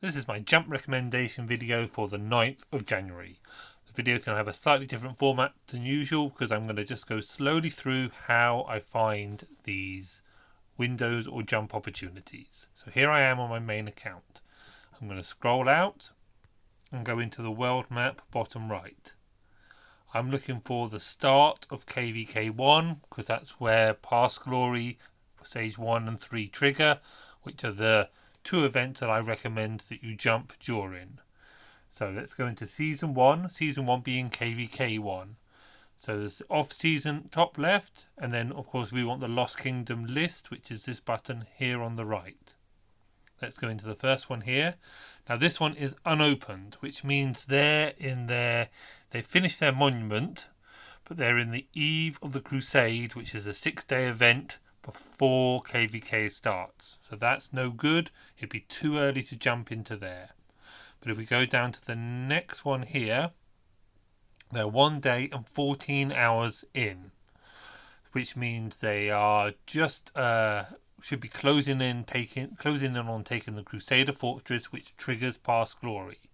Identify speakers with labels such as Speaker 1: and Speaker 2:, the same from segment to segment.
Speaker 1: This is my jump recommendation video for the 9th of January. The video is going to have a slightly different format than usual because I'm going to just go slowly through how I find these windows or jump opportunities. So here I am on my main account. I'm going to scroll out and go into the world map bottom right. I'm looking for the start of KVK1 because that's where Pastglory, Stage 1 and 3 trigger, which are the two events that I recommend that you jump during. So let's go into Season 1, Season 1 being KVK1. So there's off-season top left, and then of course we want the Lost Kingdom list, which is this button here on the right. Let's go into the first one here. Now this one is unopened, which means they're in their, they finished their monument, but they're in the eve of the Crusade, which is a 6-day event before KVK starts. So that's no good. It'd be too early to jump into there. But if we go down to the next one here, they're 1 day and 14 hours in, which means they are just should be closing in on taking the Crusader Fortress, which triggers Pastglory.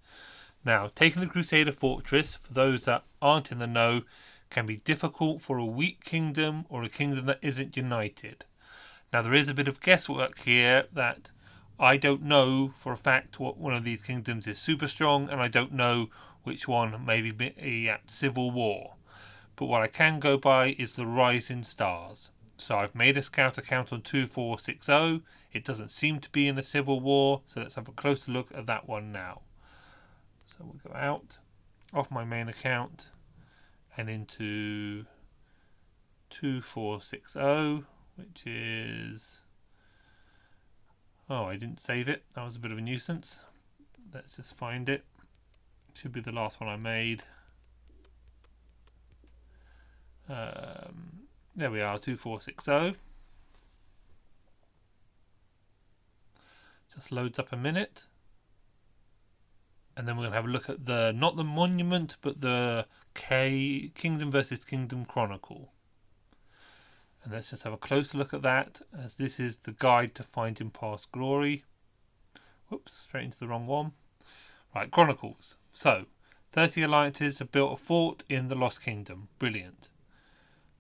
Speaker 1: Now, taking the Crusader Fortress, for those that aren't in the know, can be difficult for a weak kingdom or a kingdom that isn't united. Now, there is a bit of guesswork here that I don't know for a fact what one of these kingdoms is super strong, and I don't know which one may be at civil war. But what I can go by is the rising stars. So I've made a scout account on 2460. It doesn't seem to be in a civil war, so let's have a closer look at that one now. So we'll go out off my main account and into 2460, which is... oh, I didn't save it. That was a bit of a nuisance. Let's just find it. Should be the last one I made. There we are, 2460. Just loads up a minute. And then we're going to have a look at the, not the monument, but the Kingdom versus Kingdom Chronicle. And let's just have a closer look at that, as this is the guide to finding Pastglory. Whoops, straight into the wrong one. Right, Chronicles. So, 30 alliances have built a fort in the Lost Kingdom. Brilliant.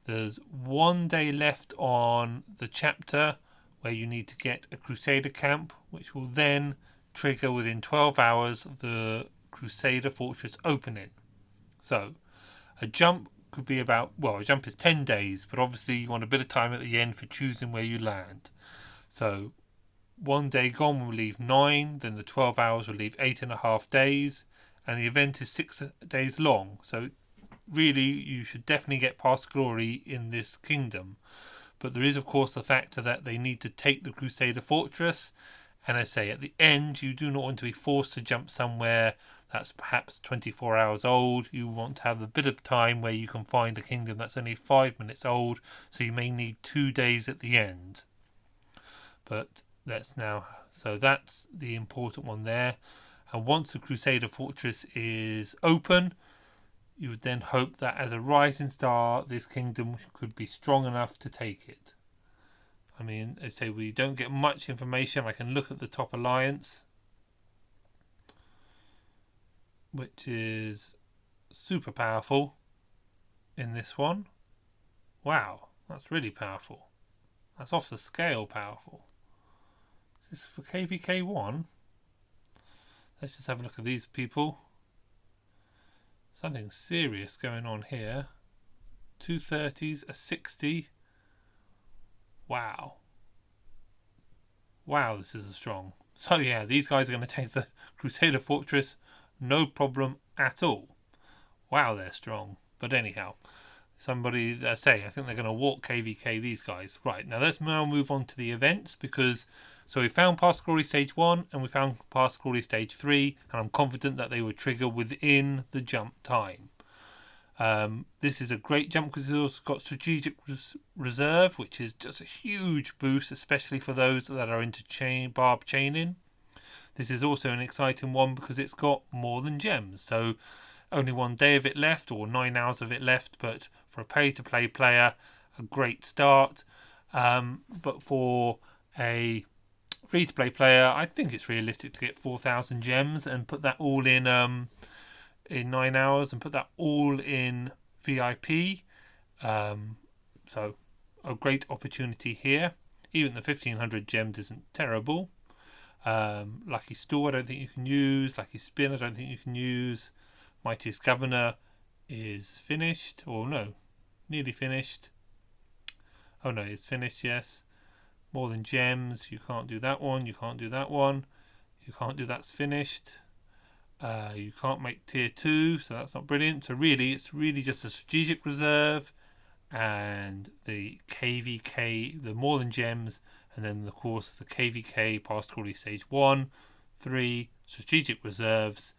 Speaker 1: There's 1 day left on the chapter where you need to get a Crusader camp, which will then trigger within 12 hours the Crusader Fortress opening. So, a jump could be about, well, a jump is 10 days, but obviously you want a bit of time at the end for choosing where you land. So, 1 day gone will leave 9, then the 12 hours will leave 8.5 days, and the event is 6 days long. So, really, you should definitely get Pastglory in this kingdom. But there is, of course, the factor that they need to take the Crusader Fortress. And I say, at the end, you do not want to be forced to jump somewhere that's perhaps 24 hours old. You want to have a bit of time where you can find a kingdom that's only 5 minutes old. So you may need 2 days at the end. But that's now... so that's the important one there. And once the Crusader Fortress is open, you would then hope that as a rising star, this kingdom could be strong enough to take it. I mean, I say we don't get much information. I can look at the top alliance, which is super powerful in this one. Wow, that's really powerful. That's off the scale powerful. Is this for KVK1? Let's just have a look at these people. Something serious going on here. 230s, a 60. Wow. Wow, this is a strong. So yeah, these guys are going to take the Crusader Fortress, no problem at all. Wow, they're strong. But anyhow, somebody, I think they're going to walk KVK, these guys. Right, now let's now move on to the events, because so we found Pastglory Stage 1 and we found Pastglory Stage 3, and I'm confident that they would trigger within the jump time. This is a great jump because it's also got Strategic Reserve, which is just a huge boost, especially for those that are into barb chaining. This is also an exciting one because it's got more than gems. So only 1 day of it left, or 9 hours of it left, but for a pay-to-play player, a great start. But for a Free to play player, I think it's realistic to get 4,000 gems and put that all in 9 hours and put that all in VIP. So a great opportunity here. Even the 1,500 gems isn't terrible. Lucky Store I don't think you can use. Lucky Spin I don't think you can use. Mightiest Governor is finished. Or no, nearly finished. Oh no, it's finished, yes. More Than Gems, you can't do that one. You can't do that one. You can't do that's finished. You can't make tier 2, so that's not brilliant. So really, it's really just a strategic reserve and the KVK, the More Than Gems, and then of course the KVK Pastglory Stage 1, 3 strategic reserves,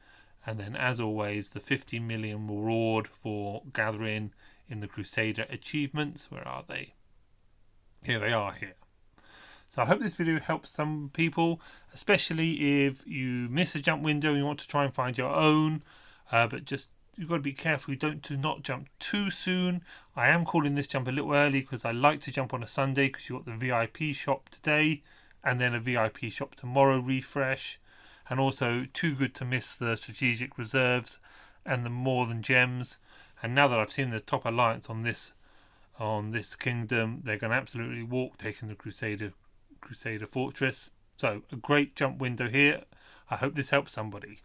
Speaker 1: and then as always the 50 million reward for gathering in the Crusader achievements. Where are they? Here they are here. So I hope this video helps some people, especially if you miss a jump window and you want to try and find your own. But just you've got to be careful you do not jump too soon. I am calling this jump a little early because I like to jump on a Sunday because you've got the VIP shop today and then a VIP shop tomorrow refresh. And also too good to miss the strategic reserves and the More Than Gems. And now that I've seen the top alliance on this kingdom, they're going to absolutely walk taking the Crusader Fortress. So a great jump window here. I hope this helps somebody.